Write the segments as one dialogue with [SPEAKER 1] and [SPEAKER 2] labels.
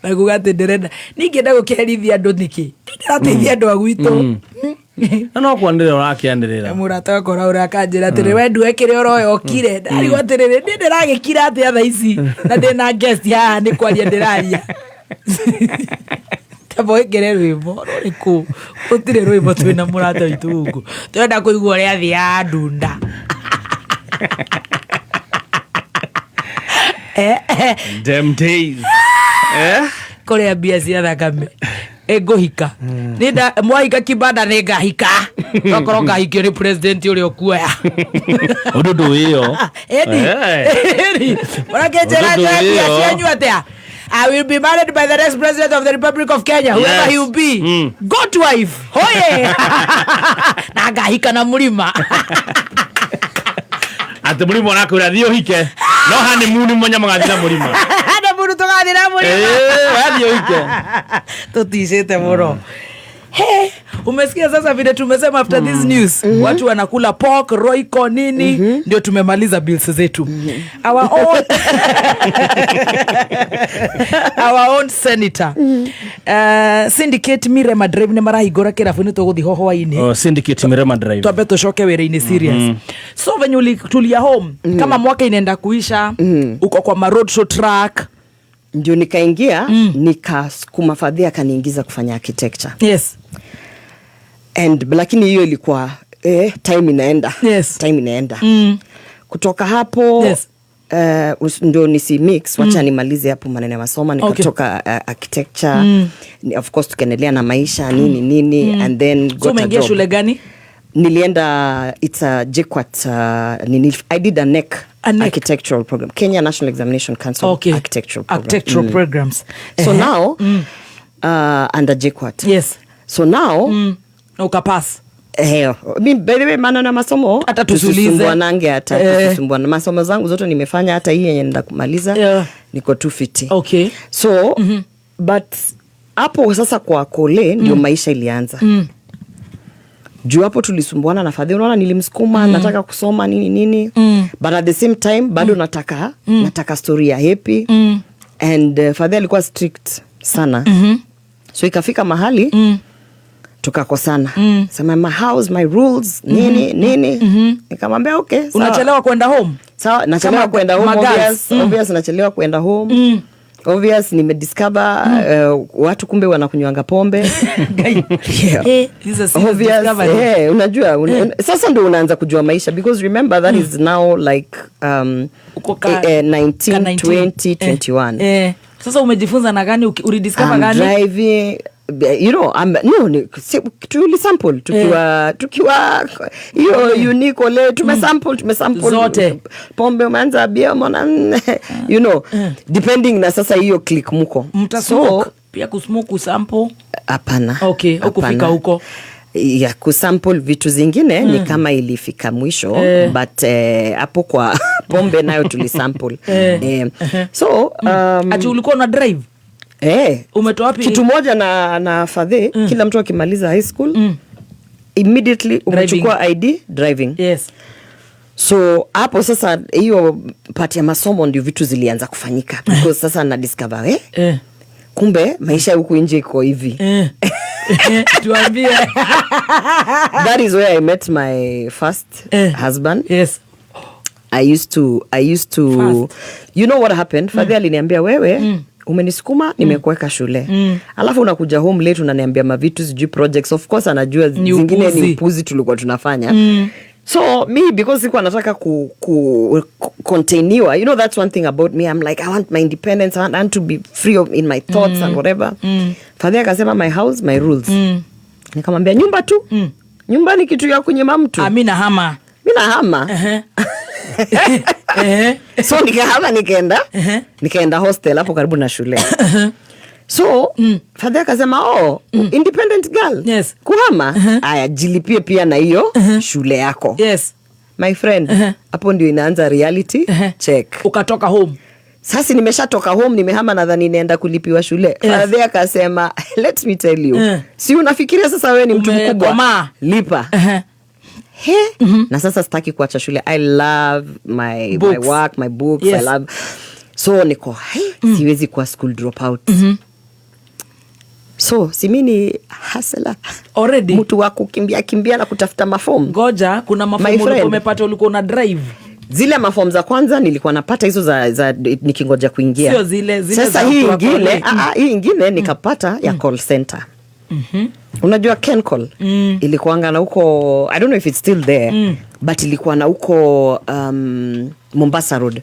[SPEAKER 1] na gugate nderenda ningenda gukerithia andu niki ndirateithia andu agwitu
[SPEAKER 2] no kwandire urakiandirira
[SPEAKER 1] murata wako ura kanjira atiri we ndu ekire oroyo okire ndari gwatirire ndiragikira ati atha ici na ndina guest haha ni kwaria ndiraria tabo ekire rwimbo ruriku utire rwimbo twina murata witu ugu twenda kuigua ria thi ya ndunda
[SPEAKER 2] them days
[SPEAKER 1] kore bia cia thakame egohika nida mwahika kibanda negahika okoroka hikio ni president uri okuya
[SPEAKER 2] ododo iyo
[SPEAKER 1] edi murakenjera bia cianyu atia I will be married by the next president of the Republic of Kenya, whoever he will be. God wife. Hoye. Nagahika na murima.
[SPEAKER 2] Ate murima nako urathio hike. No hani muni monya magathira murima.
[SPEAKER 1] Hana munu tugathira murima.
[SPEAKER 2] Urathio hike.
[SPEAKER 1] Tutishete muro. Hey, umesikia sasa vile tumesema after this news watu wanakula pork, roiko nini ndio tumemaliza bills zetu. Our own senator syndicate Mirema Drive ne marahigora kirafu ni tuguthi hoho waini.
[SPEAKER 2] Syndicate Mirema Drive.
[SPEAKER 1] Twabeto shoke were ini serious. So venye tulia home kama mwaka inaenda kuisha uko kwa road show track
[SPEAKER 3] ndio nikaingia nikasukuma Fadhia kaniingiza kufanya architecture.
[SPEAKER 1] Yes.
[SPEAKER 3] Lakini hiyo ilikuwa time inaenda.
[SPEAKER 1] Yes.
[SPEAKER 3] Time inaenda. Kutoka hapo
[SPEAKER 1] yes.
[SPEAKER 3] Ndio nisi mix wacha nimalize hapo maneno ya masomo nikatoka architecture. Of course tukaendelea na maisha nini and then got a job.
[SPEAKER 1] So umeingia shule gani?
[SPEAKER 3] Nilienda it's a JKUAT I did a NEC architectural program, Kenya National Examination Council architectural program.
[SPEAKER 1] Architectural programs.
[SPEAKER 3] So now under JKUAT.
[SPEAKER 1] Yes.
[SPEAKER 3] So now
[SPEAKER 1] ukapass.
[SPEAKER 3] Bebe maana na masomo
[SPEAKER 1] hata tusulize
[SPEAKER 3] nange hata tusumbua na masomo zangu zote nimefanya hata hii yenye nenda kumaliza niko 250.
[SPEAKER 1] Okay.
[SPEAKER 3] So but hapo sasa kwa kole ndio maisha ilianza. Juu hapo tulisumbuana na Fadhia, unaona nilimsukuma nataka kusoma nini but at the same time bado nataka story ya happy and Fadhia alikuwa strict sana so ikafika mahali tukakosana sema my house my rules nini nikamwambia okay sawa.
[SPEAKER 1] Unachelewa kwenda home?
[SPEAKER 3] Sawa, nachelewa kwenda home obvious nachelewa kwenda home obvious nimediscover watu kumbe wanakunywanga pombe. Obvious unajua sasa ndio unaanza kujua maisha because remember that is now like 19 20 21.
[SPEAKER 1] Sasa umejifunza na gani ulidiscover gani?
[SPEAKER 3] Driving tuli sample tukiwa hiyo unique ole tumesample
[SPEAKER 1] zote
[SPEAKER 3] pombe umeanza bia mwana depending na sasa hiyo click mko
[SPEAKER 1] so pia kusmoke sample
[SPEAKER 3] hapana.
[SPEAKER 1] Okay, ukufika huko
[SPEAKER 3] ya kusample vitu zingine ni kama ilifika mwisho but hapo kwa pombe nayo tulisample so
[SPEAKER 1] ati ulikuwa na drive umetoa wapi
[SPEAKER 3] kitu moja na Fadhe kila mtu akimaliza high school immediately umechukua ID driving.
[SPEAKER 1] Yes.
[SPEAKER 3] So hapo sasa hiyo part ya masomo ndio vitu zilianza kufanyika because sasa na discover kumbe maisha huku nje iko hivi.
[SPEAKER 1] Tuambie.
[SPEAKER 3] That is where I met my first husband.
[SPEAKER 1] Yes.
[SPEAKER 3] I used to first. You know what happened? Fadhia aliniambia wewe umenisukuma nimekuweka shule alafu unakuja home late unaniambia mavitu sijui projects. Of course anajua zingine ni upuzi tulikuwa tunafanya so me because sikuwa nataka continue. You know that's one thing about me, I'm like I want my independence, I want to be free in my thoughts and whatever. Fadhia akasema my house my rules. Nikamwambia nyumba tu nyumba ni kitu ya kunyima mtu.
[SPEAKER 1] Mimi nahama
[SPEAKER 3] so nikaenda hostel hapo karibu na shule. So Fadhia akasema independent girl.
[SPEAKER 1] Yes.
[SPEAKER 3] Kuhama aya jilipie pia na hiyo shule yako.
[SPEAKER 1] Yes.
[SPEAKER 3] My friend hapo ndio inaanza reality check.
[SPEAKER 1] Ukatoka home.
[SPEAKER 3] Sasa nimeshatoka home nimehama nadhani naenda kulipiwa shule. Fadhia akasema let me tell you si unafikiria sasa wewe ni mtu mkubwa lipa. na sasa sitaki kuacha shule. I love my work, my books.
[SPEAKER 1] Yes.
[SPEAKER 3] I love, so niko siwezi kuwa school dropout. So simini hustler
[SPEAKER 1] already,
[SPEAKER 3] mtu wa kukimbia na kutafuta mafomu.
[SPEAKER 1] Ngoja, kuna mafomu ulikuwa umepata, ulikuwa una drive
[SPEAKER 3] zile mafomu za kwanza nilikuwa napata hizo za nikingoja kuingia.
[SPEAKER 1] Sio zile
[SPEAKER 3] sasa hii ingine nikapata ya call center. Unajua Kencall ilikuanga na huko, I don't know if it's still there, but ilikuwa na huko Mombasa Road.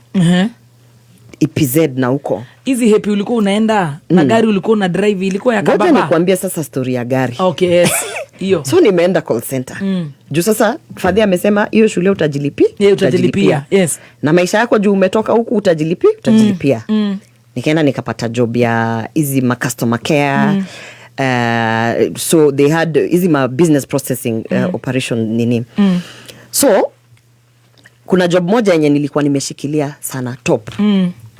[SPEAKER 3] EPZ na huko.
[SPEAKER 1] Hizi happy ulikuwa unaenda na gari ulikuwa una drive, ilikuwa ya kababa.
[SPEAKER 3] Ngoja nikwambia sasa story ya gari.
[SPEAKER 1] Okay, yes. Hiyo.
[SPEAKER 3] So nimeenda call center. Juu sasa Fadhi amesema hiyo shule utajilipia.
[SPEAKER 1] Yes.
[SPEAKER 3] Na maisha yako juu umetoka huku utajilipia. Nikaenda nikapata job ya hizi ma customer care. So they had hizi ma business processing operation nini. So kuna job moja yenye nilikuwa nimeshikilia sana top.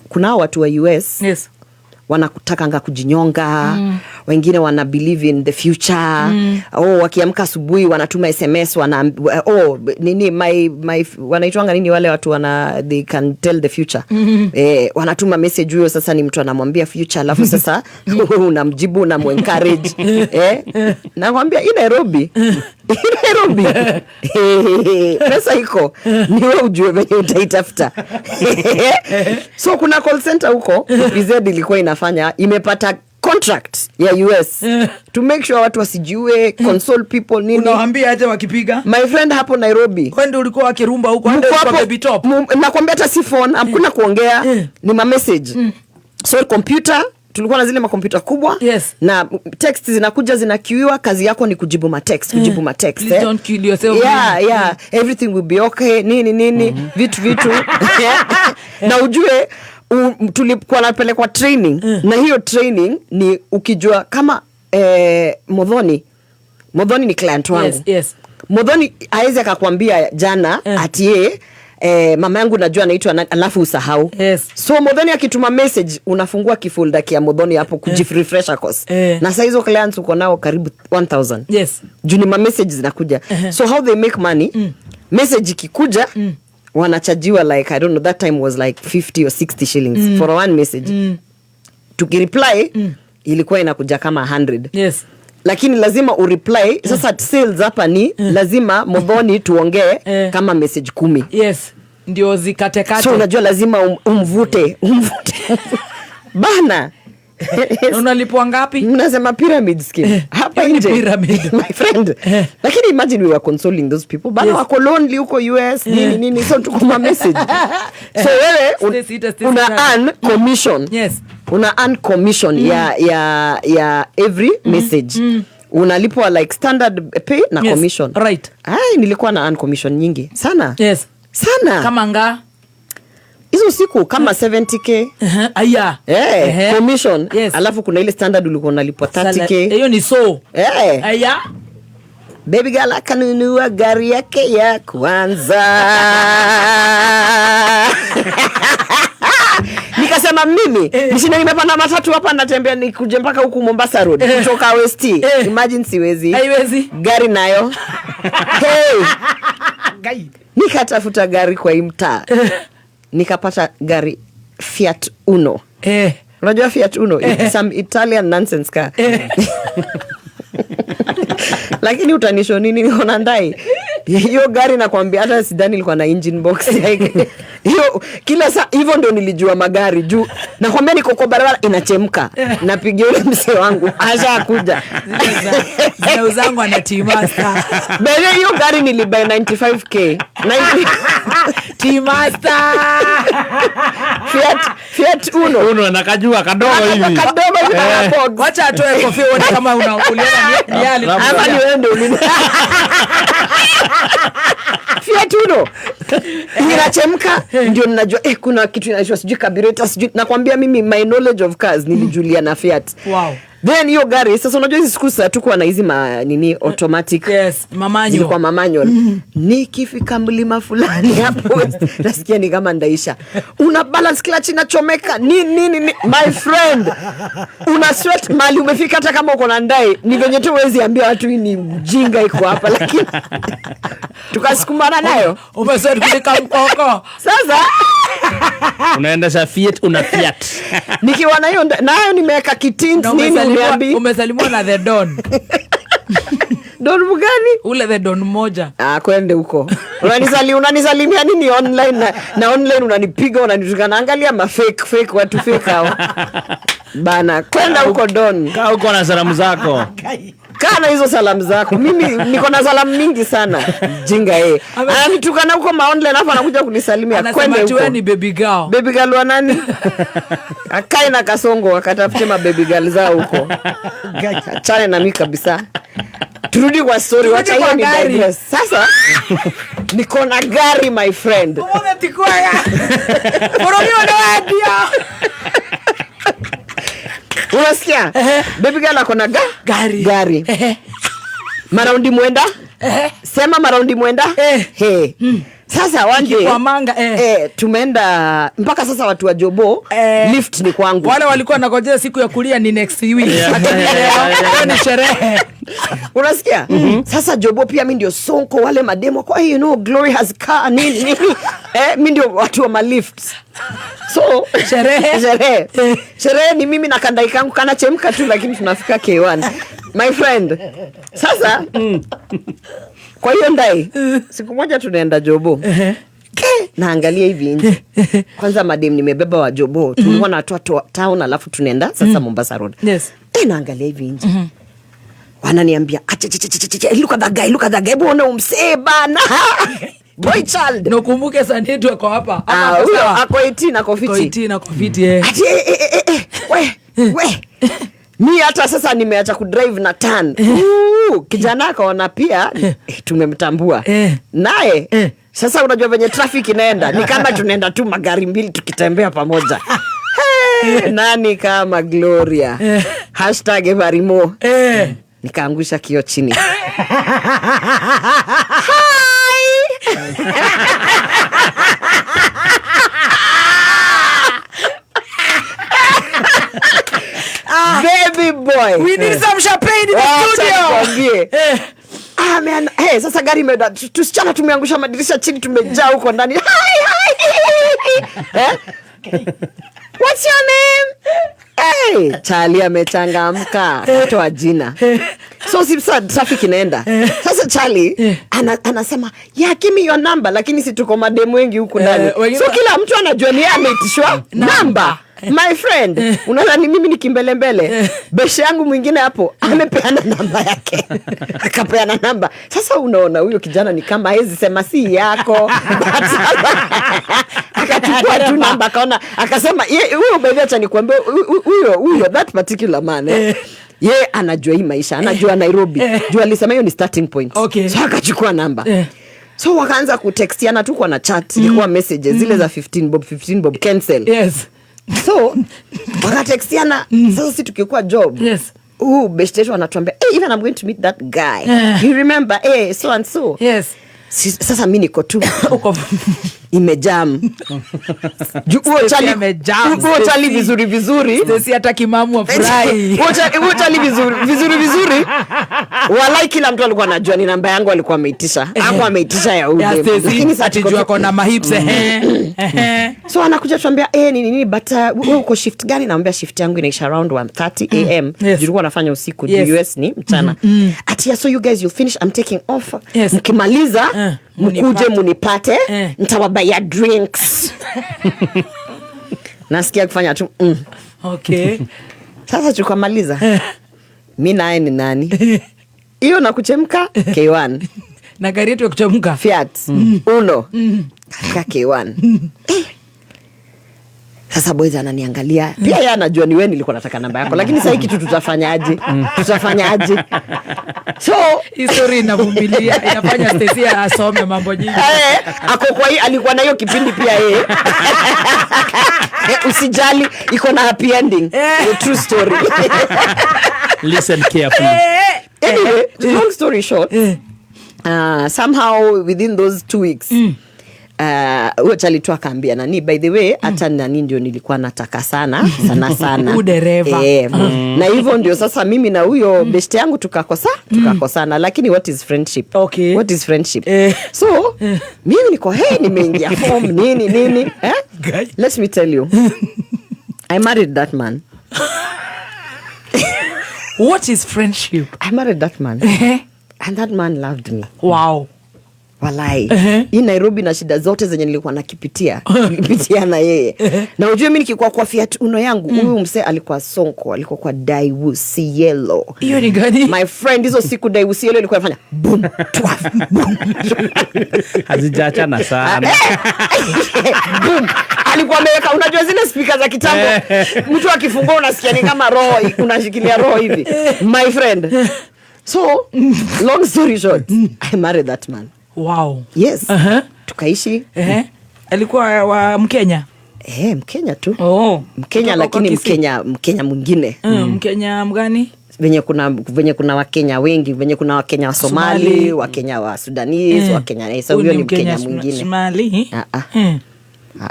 [SPEAKER 3] Kuna watu wa US.
[SPEAKER 1] Yes.
[SPEAKER 3] Wanakutakanga kujinyonga, wengine wana believe in the future. Wakiamka asubuhi wanatuma SMS, nini my wanaitwanga nini wale watu they can tell the future. Wanatuma message, huyo sasa ni mtu anamwambia future, alafu sasa unamjibu na encourage. Nakwambia Nairobi pesa iko, ni wewe ujue venye utaitafuta. So kuna call center huko PZ ilikuwa imepata contract ya US to make sure watu wasijue, console people nini.
[SPEAKER 1] Unawaambia aje wakipiga? My
[SPEAKER 3] friend hapo Nairobi.
[SPEAKER 1] Kwani ulikuwa wakirumba huko hadi kwa baby top?
[SPEAKER 3] Nakwambia hata si phone, hakuna kuongea, ni ma message. So computer, tulikuwa na zile makompyuta kubwa.
[SPEAKER 1] Yes.
[SPEAKER 3] Na text zinakuja zinakiwiwa, kazi yako ni kujibu ma text.
[SPEAKER 1] Please don't kill yourself.
[SPEAKER 3] Yeah. Everything will be okay. Nini. Vitu. Na ujue tulikuwa napelekwa training. Na hiyo training ni ukijua kama Modhoni ni client wangu.
[SPEAKER 1] Yes.
[SPEAKER 3] Modhoni hawezi akakwambia jana ati mama yangu najua anaitwa alafu usahau.
[SPEAKER 1] Yes.
[SPEAKER 3] So Modhoni akituma message unafungua kifolder kia Modhoni hapo kujifrefresher course. Na saa hizo clients uko nao karibu 1000.
[SPEAKER 1] Yes.
[SPEAKER 3] Juni ma messages zinakuja. So how they make money? Message ikikuja wanachajiwa like, I don't know, that time was like 50 or 60 shillings for one message. Tukireply ilikuwa inakuja kama 100.
[SPEAKER 1] Yes.
[SPEAKER 3] Lakini lazima ureply. Sasa sales hapa ni lazima Modhoni tuongee kama message 10.
[SPEAKER 1] Yes. Ndio zikatekate.
[SPEAKER 3] So unajua lazima umvute bana.
[SPEAKER 1] Unalipwa ngapi?
[SPEAKER 3] Mnasema pyramid scheme. Hapa nje. My friend. Lakini imagine we were consoling those people. Bana wako lonely huko US, nini. So tuko ma message. So wewe una earn commission.
[SPEAKER 1] Yes.
[SPEAKER 3] Una earn commission ya every message. Unalipwa like standard pay na commission.
[SPEAKER 1] Right.
[SPEAKER 3] Nilikuwa na earn commission nyingi. Sana.
[SPEAKER 1] Yes.
[SPEAKER 3] Sana.
[SPEAKER 1] Kama nga
[SPEAKER 3] hizo siku kama 70k.
[SPEAKER 1] Aya.
[SPEAKER 3] Commission. Yes. Alafu kuna ile standard ulikuwa unalipwa 30k.
[SPEAKER 1] Hiyo ni so. Aya.
[SPEAKER 3] Baby girl akanunua gari yake ya kwanza. Nikasema mimi nishinda nimepanda matatu hapa natembea nikuje mpaka huku Mombasa Road kutoka West. Imagine siwezi.
[SPEAKER 1] Haiwezi.
[SPEAKER 3] Gari nayo. Nikatafuta gari kwa imtaa. Nikapata gari Fiat Uno. Unajua Fiat Uno? It's some Italian nonsense car. Lakini utanisho nini niko ndai. Hiyo gari nakwambia hata sidhani ilikuwa na engine box. Hiyo kila saa hivyo ndio nilijua magari juu. Nakwambia niko kwa barabara inachemka. Napigia yule mzee wangu acha kuja.
[SPEAKER 1] Zao zangu ana T-Master.
[SPEAKER 3] Bale hiyo gari nilibuy 95k.
[SPEAKER 1] T-Master.
[SPEAKER 3] Fiat Uno
[SPEAKER 2] anakajua kadogo hivi.
[SPEAKER 3] Kadogo.
[SPEAKER 1] Wacha atoe kofia uone kama uliona ni hali.
[SPEAKER 3] Hapa ni wewe ndio ulini. Fiat Uno inachemka ndio ninajua kuna kitu inaitwa sijui carburetor sijui nakwambia mimi my knowledge of cars nilijulia na Fiat.
[SPEAKER 1] Wow.
[SPEAKER 3] Then hiyo gari sasa unajua hizi siku sasa tuko na hizi nini automatic.
[SPEAKER 1] Yes, mamanyo.
[SPEAKER 3] Zilikuwa mamanyo. Nikifika mlima fulani hapo nasikia ni kama ndaisha. Una balance clutch inachomeka. Nini my friend. Una sweat mali umefika hata kama uko na ndai. Ni venye tu huwezi ambia watu ni mjinga iko hapa lakini tukasukumana nayo.
[SPEAKER 1] Umesema kulika mkoko.
[SPEAKER 3] Sasa
[SPEAKER 2] unaenda sa Fiat una Fiat.
[SPEAKER 3] Nikiwa nayo nimeweka kitint nini uniambi.
[SPEAKER 1] Umesalimwa na the Don.
[SPEAKER 3] Don mgani?
[SPEAKER 1] Ule the Don moja.
[SPEAKER 3] Kwende huko. Unanisalimia nini online na online unanipiga unanitukana. Angalia fake watu fake hao. Bana, kwenda huko Don.
[SPEAKER 2] Kaa huko na salamu zako.
[SPEAKER 3] Kana hizo salamu zako. Mimi niko na salamu mingi sana. Jinga ananitukana huko online hapa anakuja kunisalimia. Kwende huko.
[SPEAKER 1] Anasema ni baby girl.
[SPEAKER 3] Baby girl wa nani? Akae na Kasongo akatafute baby girl zao huko. Achane na mimi kabisa. Turudi kwa story, wacha hiyo ni digress. Sasa niko na gari my friend.
[SPEAKER 1] Umetikwa ya. Boromio ndio.
[SPEAKER 3] Unasikia? Baby girl akona gari. Maraundi mwenda? Sema maraundi mwenda? Sasa wanje
[SPEAKER 1] kwa manga
[SPEAKER 3] tumeenda mpaka sasa watu wa Jobo lift ni kwangu.
[SPEAKER 1] Wale walikuwa nakojea siku ya kulia ni next week. Ni sherehe.
[SPEAKER 3] Unasikia? Sasa Jobo pia mimi ndio Sonko wale mademo kwa Glory has car nini. Mimi ndio watu wa lift. So sherehe ni mimi na kandai kangu kana chemka tu lakini tunafika K1. My friend. Sasa kwa hiyo ndai siku moja tunaenda Jobo. Naangalia hivi nje. Kwanza madem nimebeba wa Jobo. Tulikuwa na toa town alafu tunaenda sasa Mombasa Road.
[SPEAKER 1] Yes.
[SPEAKER 3] Naangalia hivi nje. Wananiambia look at that guy bwana umsebana. Boy child.
[SPEAKER 1] Nakumbuke Sandetu ako hapa.
[SPEAKER 3] Huyo ako 18 ako fiti.
[SPEAKER 1] 18 ako fiti
[SPEAKER 3] we. Mi hata sasa nimeacha kudrive na turn. Kijana akaona pia tumemtambua. Naye sasa unajua venye traffic inaenda ni kama tunaenda tu magari mbili tukitembea pamoja. Nani kama Gloria. #Evarimo. Nikaangusha kio chini. Baby boy,
[SPEAKER 1] we need some champagne in the studio.
[SPEAKER 3] Man, sasa gari imeenda tusichana tumeangusha madirisha chini tumejaa huko ndani. What's your name? Charlie amechangamka toa jina. So sasa traffic inaenda. Sasa Charlie anasema give me your number lakini si tuko mademu wengi huko ndani. So kila mtu anajua ni ameitishwa namba. My friend, unaona ni mimi nikimbele mbele. Beshe yangu mwingine hapo amepeana namba yake. Akapeana namba. Sasa unaona huyo kijana ni kama hezi sema si yako. Akachukua tu namba akaona akasema huyo baby acha nikwambie huyo that particular man. Anajua hii maisha, anajua Nairobi. Jua alisema hiyo ni starting point.
[SPEAKER 1] Okay.
[SPEAKER 3] So akachukua namba. So wakaanza kutextiana tu kwa na chat, ilikuwa messages zile za 15 bob cancel.
[SPEAKER 1] Yes.
[SPEAKER 3] So wakatextiana. Sasa si tukikuwa job.
[SPEAKER 1] Yes.
[SPEAKER 3] Besteto anatuambia even I'm going to meet that guy. You remember so and so.
[SPEAKER 1] Yes.
[SPEAKER 3] Sasa mimi niko tu imejam. Huo chali vizuri.
[SPEAKER 1] Sisi hata kimamu afurahi.
[SPEAKER 3] Huo chali vizuri. Walai kila mtu alikuwa anajua ni namba yangu alikuwa ameitisha. Hapo ameitisha ya huyo.
[SPEAKER 1] Lakini sasa tujua kona mahips
[SPEAKER 3] So anakuja tuambia nini but wewe uko shift gani? Naambia shift yangu inaisha around 1:30 am. Nilikuwa nafanya usiku US ni mchana. So you guys you finish I'm taking off. Mkimaliza mkuje munipate nitawabaya drinks. Nasikia kufanya tu
[SPEAKER 1] Okay.
[SPEAKER 3] Sasa tukamaliza. Mimi naye ni nani? Hiyo na kuchemka K1.
[SPEAKER 1] Na gari yetu ya kuchemka
[SPEAKER 3] Fiat Uno K1. Sasa boys ananiangalia. Pia yeye anajua ni wewe nilikuwa nataka namba yako. Lakini sasa hiki kitu tutafanyaje? So
[SPEAKER 1] history inavumilia. Inafanya Stacy asome mambo nyingi.
[SPEAKER 3] Ako kwa hii alikuwa na hiyo kipindi pia yeye. Usijali iko na happy ending. True story.
[SPEAKER 2] Listen carefully.
[SPEAKER 3] Anyway, long story short, somehow within those 2 weeks Chali tu akaambia nani, by the way hata nani ndio nilikuwa nataka sana
[SPEAKER 1] udereva
[SPEAKER 3] na hivyo ndio sasa mimi na huyo best yangu tukakosana, lakini what is friendship?
[SPEAKER 1] Okay.
[SPEAKER 3] What is friendship? So mimi niko nimeingia form nini let me tell you I married that man.
[SPEAKER 1] What is friendship?
[SPEAKER 3] I married that man and that man loved me.
[SPEAKER 1] Wow.
[SPEAKER 3] Walai. Hii Nairobi na shida zote zenye nilikuwa nakipitia na yeye. Na unajua mimi nikikuwa kwa Fiat Uno yangu, huyu msee alikuwa Sonko, alikuwa kwa Daewoo Yellow.
[SPEAKER 1] Hiyo ni gani?
[SPEAKER 3] My friend, hizo siku Daewoo Yellow ilikuwa inafanya boom twaf boom.
[SPEAKER 2] Hazijaachana sana.
[SPEAKER 3] Boom. Alikuwa ameweka, unajua zile speaker za kitambo, mtu akifungua unasikia ni kama roho, unashikilia roho hivi. My friend. So, long story short, I married that man.
[SPEAKER 1] Wow.
[SPEAKER 3] Yes. Tukaishi.
[SPEAKER 1] Alikuwa wa Mkenya?
[SPEAKER 3] Mkenya tu. Mkenya, lakini Mkenya mwingine.
[SPEAKER 1] Mkenya mgani?
[SPEAKER 3] Venye kuna Wakenya wengi, venye kuna Wakenya wa Somali, Wakenya wa Sudanese, Wakenya, so huyo ni Mkenya mwingine.
[SPEAKER 1] Somali?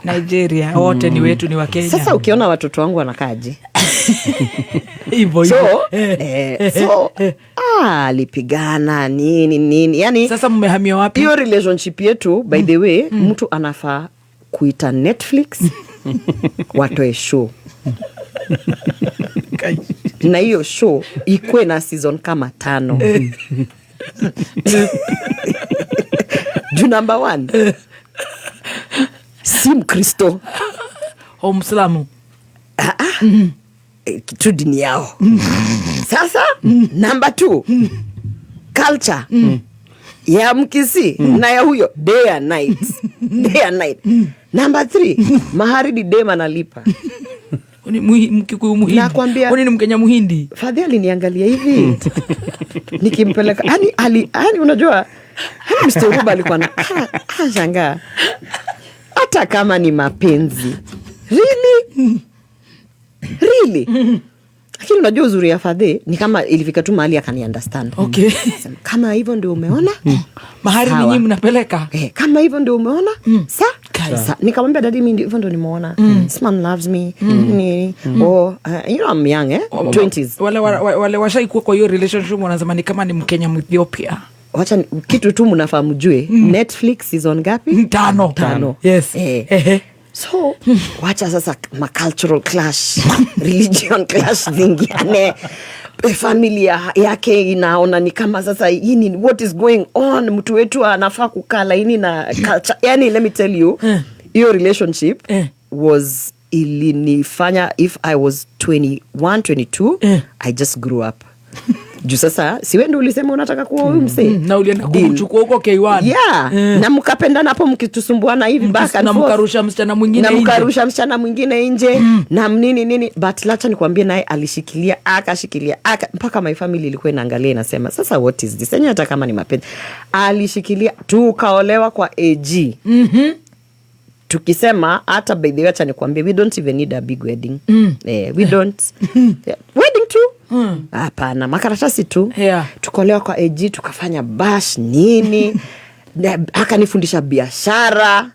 [SPEAKER 1] Nigeria, wote ni wetu, ni Wakenya.
[SPEAKER 3] Sasa ukiona watoto wangu wanakaaje?
[SPEAKER 1] Hivyo.
[SPEAKER 3] So alipigana nini. Yani
[SPEAKER 1] sasa mmehamia wapi?
[SPEAKER 3] Hiyo relationship yetu, by the way, mtu anafaa kuita Netflix watoe show. Na hiyo show ikuwe na season kama 5. Juu number 1 si Mkristo,
[SPEAKER 1] Muislamu.
[SPEAKER 3] Kitu dini yao. Sasa number 2 culture ya Mkisi na ya huyo day and night. Number 3 mahari di dem analipa.
[SPEAKER 1] Mkikuyu Muhindi.
[SPEAKER 3] Nakwambia,
[SPEAKER 1] ni Mkenya Muhindi.
[SPEAKER 3] Fadhi aliniangalia hivi nikimpeleka yani unajua Mr. Ruba alikuwa na shangaa hata kama ni mapenzi really. Lakini unajua uzuri ya Fadhi ni kama ilifika tu mahali akani understand.
[SPEAKER 1] Okay.
[SPEAKER 3] Kama hivyo ndio umeona
[SPEAKER 1] mahari ninyi mnapeleka.
[SPEAKER 3] Kama hivyo ndio umeona sa nikamwambia daddy, mimi hivyo ndio nimeona. This man loves me. You know I'm young 20s.
[SPEAKER 1] Wale washaikuwa kwa hiyo relationship wanasema ni kama ni Mkenya Ethiopia.
[SPEAKER 3] Wacha kitu tu mnafahamu jue Netflix season ngapi? 5.
[SPEAKER 1] Yes.
[SPEAKER 3] So wacha sasa cultural clash, religion clash zingine, familia yake inaona ni kama sasa hii what is going on, mtu wetu anafaa kukala hii na culture. Yani let me tell you, your relationship was ilinifanya, if I was 21, 22, I just grew up. Juu sasa si wewe ndio ulisema unataka kuwa huyu msee
[SPEAKER 1] na ulienda kumchukua huko K1
[SPEAKER 3] na mkapendana hapo mkitusumbuana hivi baka
[SPEAKER 1] na mkarusha msichana mwingine
[SPEAKER 3] nje na nini but lacha nikwambie naye alishikilia mpaka my family ilikuwa inaangalia inasema sasa what is this, hata kama ni mapenzi alishikilia. Tukaolewa kwa AG. Tukisema hata by the way acha nikwambie, we don't even need a big wedding. We don't wedding too. Hapana, makaratasi tu. Tukolewa kwa AG, tukafanya bash nini. Akanifundisha biashara.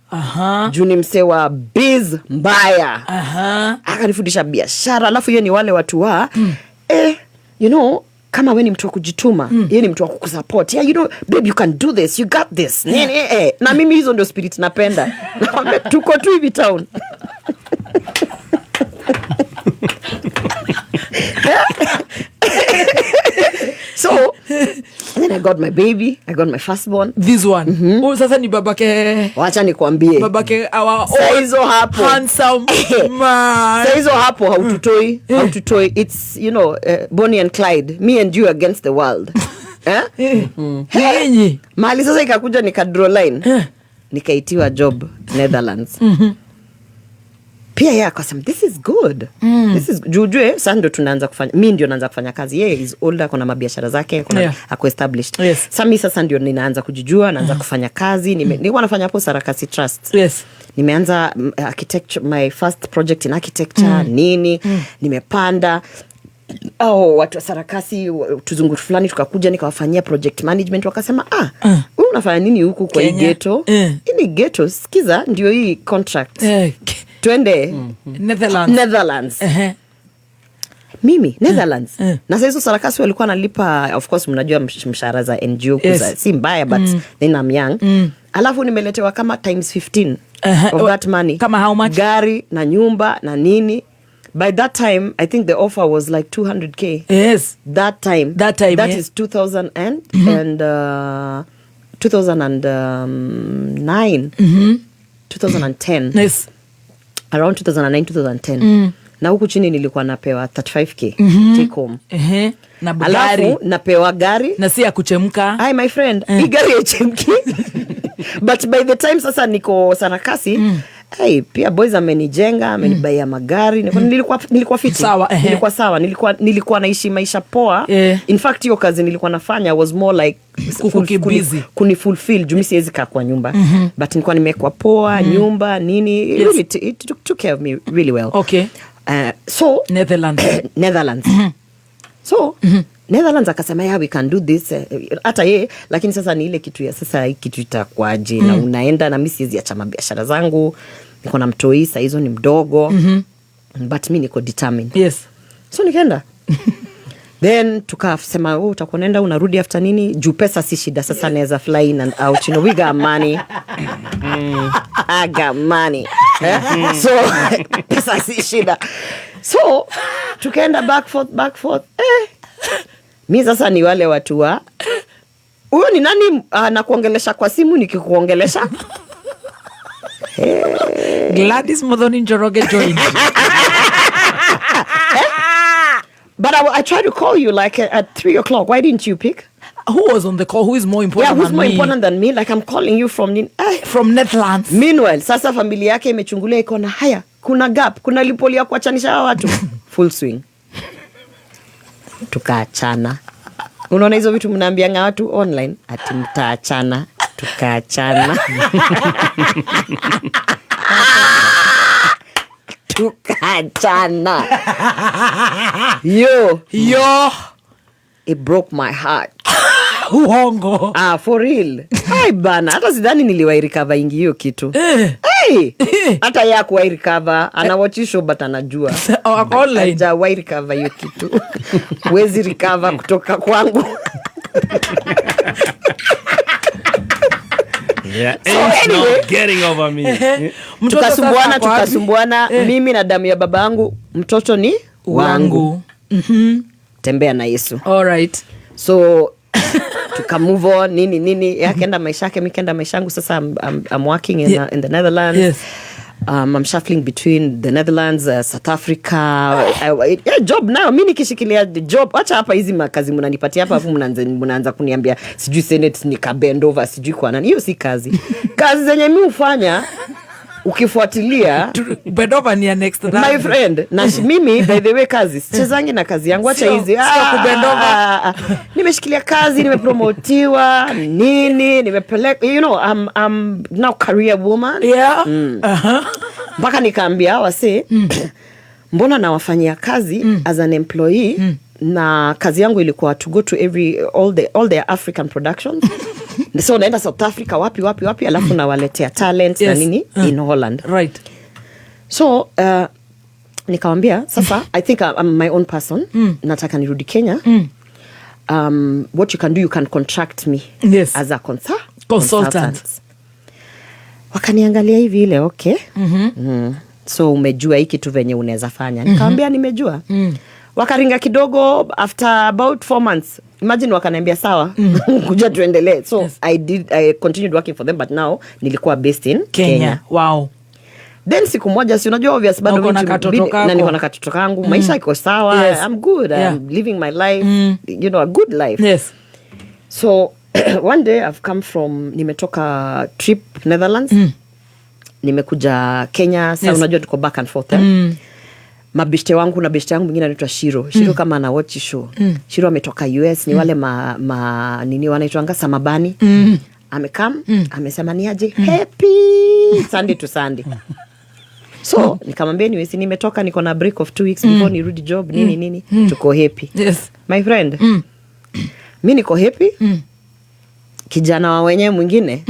[SPEAKER 3] Juu ni msee wa biz mbaya. Akanifundisha biashara. Alafu hiyo ni wale watu wa you know, kama wewe ni mtu wa kujituma, yeye ni mtu wa kukusupport. Yeah, you know, babe, you can do this, you got this. Na mimi hizo ndio spirit napenda. Nakwambia tuko tu hivi town. So then I got my baby, I got my firstborn.
[SPEAKER 1] This one. Sasa ni babake.
[SPEAKER 3] Wacha nikwambie.
[SPEAKER 1] Babake our
[SPEAKER 3] saizo hapo.
[SPEAKER 1] Handsome man.
[SPEAKER 3] Saizo hapo haututoi. It's, you know, Bonnie and Clyde, me and you against the world. Mahali sasa ikakuja nikadraw line. Nikaitiwa job Netherlands. Pia yeye akasema this is good. This is jujue sasa ndio tunaanza kufanya. Mimi ndio naanza kufanya kazi. Yeye is older, kuna mabiashara zake, kuna ako established. Sasa ndio ninaanza kujijua, naanza kufanya kazi. Nilikuwa nafanya hapo Sarakasi Trust. Nimeanza architecture, my first project in architecture nini. Nimepanda watu wa sarakasi tuzungu fulani tukakuja nikawafanyia project management wakasema wewe unafanya nini huku kwa hii ghetto? Hii ghetto sikiza ndio hii contract. Twende Netherlands. Mimi Netherlands. Na sasa hizo sarakasi walikuwa nalipa, of course mnajua mshahara za NGO si mbaya but then I'm young. Alafu nimeletewa kama times 15 of that money.
[SPEAKER 1] Kama how much?
[SPEAKER 3] Gari na nyumba na nini. By that time I think the offer was like 200k.
[SPEAKER 1] Yes.
[SPEAKER 3] That time that is 2000 and 2009. 2010.
[SPEAKER 1] Yes.
[SPEAKER 3] Around 2009 2010. Na huku chini nilikuwa napewa 35k take home.
[SPEAKER 1] Na gari.
[SPEAKER 3] Alafu napewa gari
[SPEAKER 1] na si ya kuchemka.
[SPEAKER 3] Hi my friend, hii gari ya chemki. But by the time sasa niko sarakasi, pia boys amenijenga, amenibaia magari. Nilikuwa fiti.
[SPEAKER 1] Sawa,
[SPEAKER 3] nilikuwa naishi maisha poa. In fact hiyo kazi nilikuwa nafanya was more like kunifulfill. Jumi siwezi kaa kwa nyumba. But nilikuwa nimekuwa poa, nyumba, nini. Really, it took care of me really well.
[SPEAKER 1] Okay.
[SPEAKER 3] So
[SPEAKER 1] Netherlands.
[SPEAKER 3] So Netherlands akasema we can do this. Hata lakini sasa ni ile kitu ya sasa hii kitu itakuaje na unaenda na mimi siwezi acha biashara zangu. Niko na mtoi saa hizo ni mdogo. But mimi niko determined.
[SPEAKER 1] Yes.
[SPEAKER 3] So nikaenda. Then tukasema utakwenda unarudi after nini? Juu pesa si shida sasa naweza fly in and out. You know we got money. I got money. So pesa si shida. So tukaenda back forth. Mimi sasa ni wale watu wa huyo ni nani anakuongelesha kwa simu nikikuongelesha?
[SPEAKER 1] Gladys Muthoni Njoroge joined.
[SPEAKER 3] But I tried to call you like at 3:00. Why didn't you pick?
[SPEAKER 1] Who was on the call? Who is more important than me?
[SPEAKER 3] Yeah, who's more important than me? Like I'm calling you from
[SPEAKER 1] Netherlands.
[SPEAKER 3] Meanwhile, sasa familia yake imechungulia iko na haya. Kuna gap, kuna lipoli ya kuachanisha hawa watu. Full swing. Tukaachana. Unaona hizo vitu mnaambianga watu online ati mtaachana, tukaachana. Tukaachana. Yo. It broke my heart.
[SPEAKER 1] Uongo.
[SPEAKER 3] For real. Hai bana, hata sidhani niliwahi recover ingi hiyo kitu. Hata ya kuwahi recover, anawachi show but anajua.
[SPEAKER 1] Online.
[SPEAKER 3] Hajawahi recover hiyo kitu. Huwezi recover kutoka kwangu.
[SPEAKER 2] Yeah, it's not getting over me.
[SPEAKER 3] Tukasumbuana mimi na damu ya babangu, mtoto ni wangu. Tembea na Yesu.
[SPEAKER 1] All right.
[SPEAKER 3] So tuka move on nini yakaenda maisha yake, mimi kaenda maisha yangu. Sasa I'm working in the Netherlands.
[SPEAKER 1] Yes.
[SPEAKER 3] I'm shuffling between the Netherlands, South Africa. Job nayo mimi nikishikilia job. Acha hapa hizi makazi mnanipatia hapa, afu mnaanza kuniambia sijui Senate nikabend over sijui kwa nani. Hiyo si kazi. Kazi zenye mimi hufanya ukifuatilia
[SPEAKER 1] bend over ni next
[SPEAKER 3] my friend na mimi by the way kazi sichezangi na kazi yangu. Acha hizi
[SPEAKER 1] kubend over.
[SPEAKER 3] Nimeshikilia kazi, nimepromotiwa nini, nimepeleka I'm now career woman.
[SPEAKER 1] Yeah.
[SPEAKER 3] Mpaka nikaambia wase mbona nawafanyia kazi as an employee na kazi yangu ilikuwa to go to all the African productions. So naenda South Africa wapi alafu nawaletea talent na nini in Holland.
[SPEAKER 1] Right.
[SPEAKER 3] So nikamwambia sasa I think I'm my own person. Nataka nirudi Kenya. What you can do, you can contract me as a consultant. Wakaniangalia hivi ile okay. So umejua hiki tu venye unaweza fanya. Nikamwambia nimejua. Wakaringa kidogo after about 4 months. Imagine wakaniambia sawa. Kuja tuendelee. So I continued working for them but now nilikuwa based in Kenya.
[SPEAKER 1] Wow.
[SPEAKER 3] Then siku moja si unajua obvious bado
[SPEAKER 1] na
[SPEAKER 3] niko na katoto kangu. Maisha iko sawa.
[SPEAKER 1] Yes.
[SPEAKER 3] I'm good. I'm living my life. A good life.
[SPEAKER 1] Yes.
[SPEAKER 3] So one day I've come from nimetoka trip Netherlands. Nimekuja Kenya. Sasa unajua tuko back and forth. Mabeshte wangu na beshte yangu mwingine anaitwa Shiro. Shiro kama ana watch show. Shiro ametoka US ni wale nini wanaitwanga samabani. Amekam, amesema ni aje happy Sunday to Sunday. So nikamwambia anyways, nimetoka, niko na break of 2 weeks before nirudi job nini tuko happy.
[SPEAKER 1] Yes.
[SPEAKER 3] My friend, mi niko happy. Kijana wa wenyewe mwingine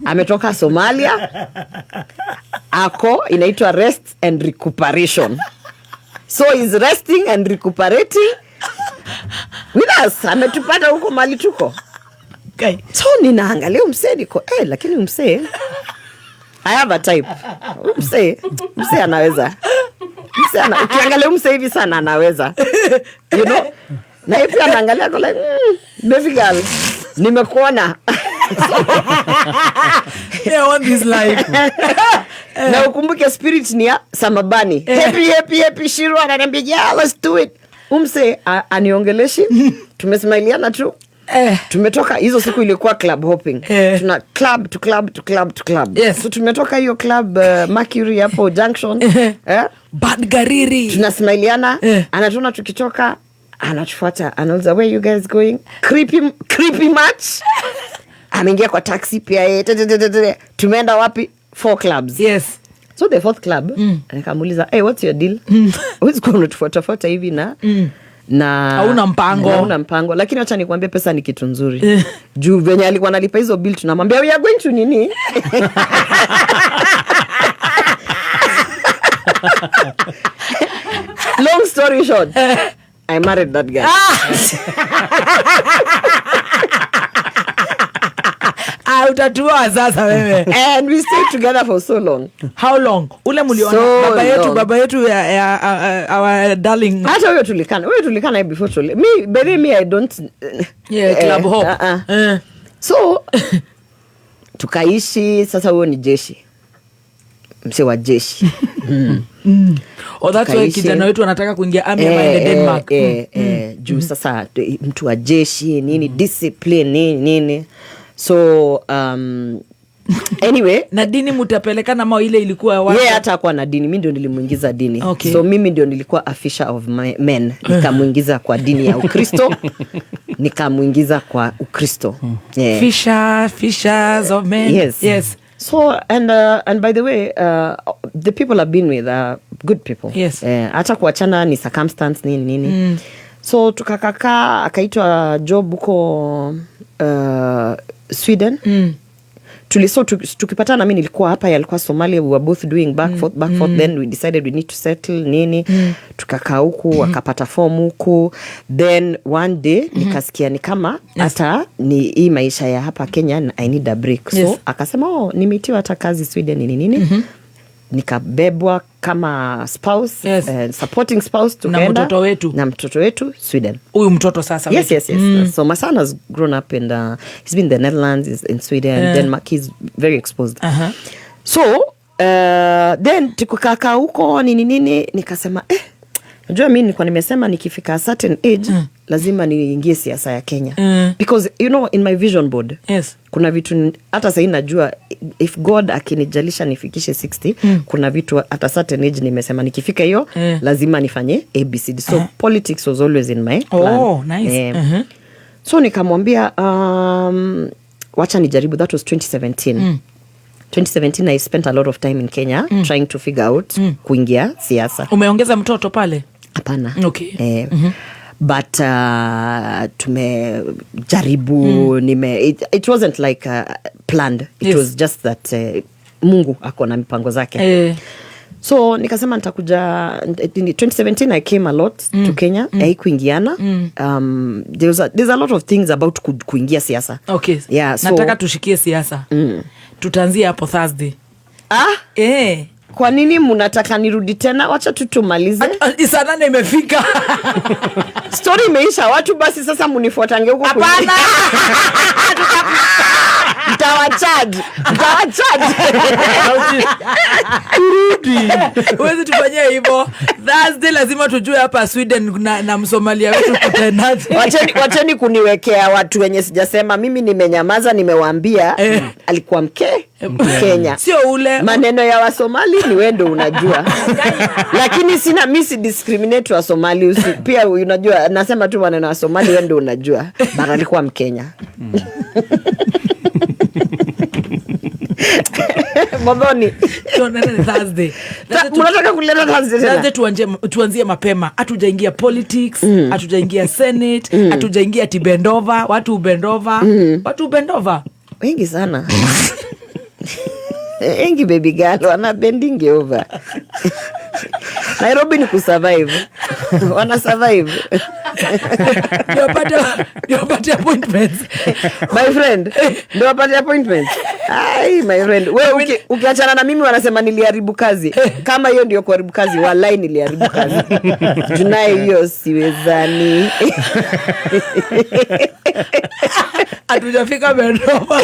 [SPEAKER 3] ametoka Somalia, ako inaitwa rest and recuperation. So he's resting and recuperating with us. Ametupata huko mali tuko.
[SPEAKER 1] Okay.
[SPEAKER 3] So ninaangalia msee, niko lakini msee I have a type. Msee anaweza. Ukiangalia msee hivi sana anaweza. You know? Na hivi anaangalia kwa like, baby girl, nimekuona.
[SPEAKER 1] I want this life.
[SPEAKER 3] Na ukumbuke spirit ni ya Samabani. Happy Shiro ananiambia, yeah, let's do it. Msee aniongeleshi. Tumesmailiana tu. Tumetoka hizo siku ilikuwa club hopping. Tuna club to club.
[SPEAKER 1] Yes.
[SPEAKER 3] So tumetoka hiyo club Mercury hapo Junction.
[SPEAKER 1] Bad Gariri.
[SPEAKER 3] Tunasmailiana, anatuna tukitoka, anatufuata, anauliza where you guys going? Creepy match. Ameingia kwa taxi pia yeye. Tumeenda wapi? 4 clubs.
[SPEAKER 1] Yes.
[SPEAKER 3] So the 4th club, nikamuuliza, hey, what's your deal? Huwezi kuwa unatufuata hivi na
[SPEAKER 1] hauna mpango.
[SPEAKER 3] Lakini acha nikwambie, pesa ni kitu nzuri. Juu venye alikuwa analipa hizo bill, tunamwambia we are going to nini? Long story short, I married that guy.
[SPEAKER 1] Utatua sasa wewe.
[SPEAKER 3] And we stayed together for so long.
[SPEAKER 1] How long? Ule mliona
[SPEAKER 3] So
[SPEAKER 1] baba yetu our darling.
[SPEAKER 3] Hata huyo tulikana before tuli. Me I don't
[SPEAKER 1] club hop.
[SPEAKER 3] So tukaishi sasa, huyo ni jeshi. Mse wa jeshi.
[SPEAKER 1] Oh, that's why kijana wetu anataka kuingia army ya Denmark.
[SPEAKER 3] Juu sasa mtu wa jeshi nini, discipline nini. So anyway,
[SPEAKER 1] na dini mtapelekana ama ile ilikuwa wapi?
[SPEAKER 3] Yeye hata kwa na dini, mimi ndio nilimuingiza dini.
[SPEAKER 1] Okay.
[SPEAKER 3] So mimi ndio nilikuwa a fisher of men, nikamuingiza kwa dini ya Ukristo, nikamuingiza kwa Ukristo.
[SPEAKER 1] Fishers of men. Yes.
[SPEAKER 3] So and by the way, the people I've been with are good people.
[SPEAKER 1] Yes.
[SPEAKER 3] Hata kuachana ni circumstance nini. So tukakaka, akaitwa job huko Sweden. Tukipatana, mimi nilikuwa hapa, yalikuwa Somalia, we were both doing back forth. Then we decided we need to settle nini. Tukakaa huku, akapata form huku. Then one day nikasikia ni kama hata ni hii maisha ya hapa Kenya, I need a break. So akasema nimeitiwa hata kazi Sweden nini. Nikabebwa kama spouse, supporting spouse, tukaenda na mtoto wetu Sweden.
[SPEAKER 1] Huyu mtoto sasa
[SPEAKER 3] yes. So my son has grown up and he's been in the Netherlands, he's in Sweden, Denmark. He's very exposed. So then tukakaka huko nini nikasema unajua mimi nilikuwa nimesema nikifika a certain age lazima niingie siasa ya Kenya. Because you know, in my vision board, kuna vitu hata sasa najua if God akinijalisha nifikishe 60, kuna vitu hata certain age nimesema nikifika hiyo lazima nifanye ABCD. So politics was always in my plan.
[SPEAKER 1] Oh, nice.
[SPEAKER 3] So nikamwambia wacha nijaribu. That was 2017. 2017 I spent a lot of time in Kenya trying to figure out kuingia siasa.
[SPEAKER 1] Umeongeza mtoto pale?
[SPEAKER 3] Hapana.
[SPEAKER 1] Okay.
[SPEAKER 3] But tumejaribu, it wasn't like planned. It was just that Mungu ako na mipango zake. So nikasema nitakuja. 2017 I came a lot to Kenya. Haikuingiana. There's a lot of things about kuingia siasa.
[SPEAKER 1] Okay.
[SPEAKER 3] Yeah, so
[SPEAKER 1] nataka tushikie siasa. Tutaanzia hapo Thursday.
[SPEAKER 3] Kwa nini mnataka nirudi tena? Wacha tutumalize.
[SPEAKER 1] Saa 8 imefika.
[SPEAKER 3] Story imeisha. Watu basi sasa munifuatange huko.
[SPEAKER 1] Hapana.
[SPEAKER 3] Mtawacharge.
[SPEAKER 1] Uwezi tufanyia hivyo. Thursday lazima tujue hapa Sweden na Msomalia wetu kutenaje.
[SPEAKER 3] Wacheni kuniwekea watu wenye sijasema. Mimi nimenyamaza, nimewaambia alikuwa Kenya.
[SPEAKER 1] Sio ule.
[SPEAKER 3] Maneno ya Wasomali ni wewe ndio unajua. Lakini sina misi discriminate wa Somali. Pia unajua, nasema tu maneno ya Somali wewe ndio unajua. Bana alikuwa Mkenya. Modhoni.
[SPEAKER 1] Tuonane Thursday.
[SPEAKER 3] Mnataka kuleta Thursday tena?
[SPEAKER 1] Thursday tuanzie mapema. Hatujaingia politics, hatujaingia Senate, hatujaingia Tibendova, watu Bendova.
[SPEAKER 3] Wengi sana. Wengi baby girl wana bending over. Nairobi ni kusurvive. Wana survive.
[SPEAKER 1] Ndio pata appointments.
[SPEAKER 3] My friend, ndio pata appointments. Ai my friend, wewe ukiachana na mimi wanasema niliharibu kazi. Kama hiyo ndio kuharibu kazi, wallahi niliharibu kazi. Tunaye hiyo siwezani.
[SPEAKER 1] Hatujafika Bendova.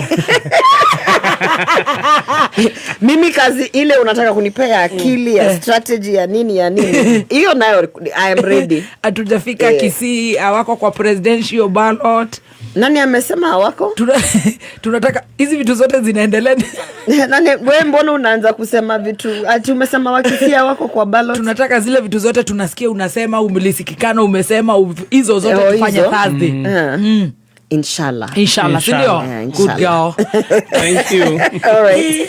[SPEAKER 3] Mimi kazi ile unataka kunipea akili ya strategy ya nini hiyo nayo I am ready.
[SPEAKER 1] Hatujafika Kisii, hawako kwa presidential ballot.
[SPEAKER 3] Nani amesema hawako?
[SPEAKER 1] Tunataka hizi vitu zote zinaendelea.
[SPEAKER 3] Nani wewe mbona unaanza kusema vitu ati umesema wakisia wako kwa ballot?
[SPEAKER 1] Tunataka zile vitu zote tunasikia unasema umelisikikana umesema hizo zote tufanye Thursday.
[SPEAKER 3] Inshallah,
[SPEAKER 1] sindio? Good girl.
[SPEAKER 2] Thank you.
[SPEAKER 3] All right.